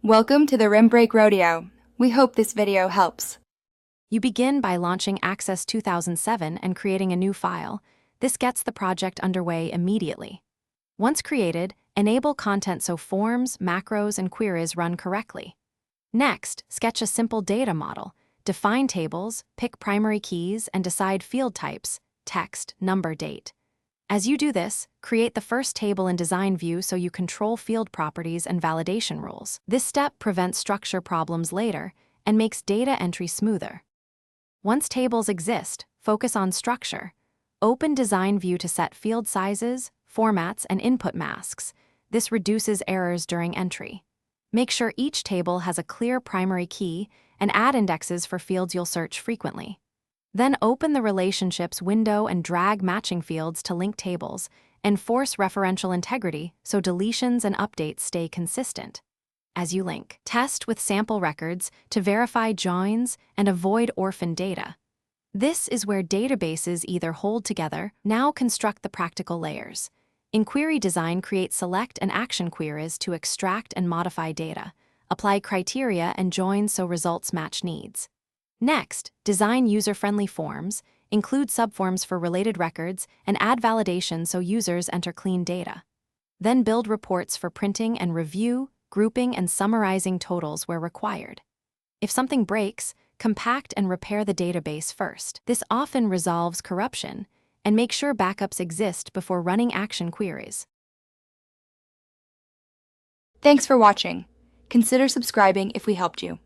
Welcome to the Rim Break Rodeo. We hope this video helps. You begin by launching Access 2007 and creating a new file. This gets the project underway immediately. Once created, enable content so forms, macros, and queries run correctly. Next, sketch a simple data model. Define tables, pick primary keys, and decide field types: text, number, date. As you do this, create the first table in design view so you control field properties and validation rules. This step prevents structure problems later and makes data entry smoother. Once tables exist, focus on structure. Open design view to set field sizes, formats, and input masks. This reduces errors during entry. Make sure each table has a clear primary key and add indexes for fields you'll search frequently. Then open the Relationships window and drag matching fields to link tables. Enforce referential integrity so deletions and updates stay consistent. As you link, test with sample records to verify joins and avoid orphan data. This is where databases either hold together. Now construct the practical layers. In query design, create select and action queries to extract and modify data. Apply criteria and joins so results match needs. Next, design user-friendly forms, include subforms for related records, and add validation so users enter clean data. Then build reports for printing and review, grouping, and summarizing totals where required. If something breaks, compact and repair the database first. This often resolves corruption, and make sure backups exist before running action queries. Thanks for watching. Consider subscribing if we helped you.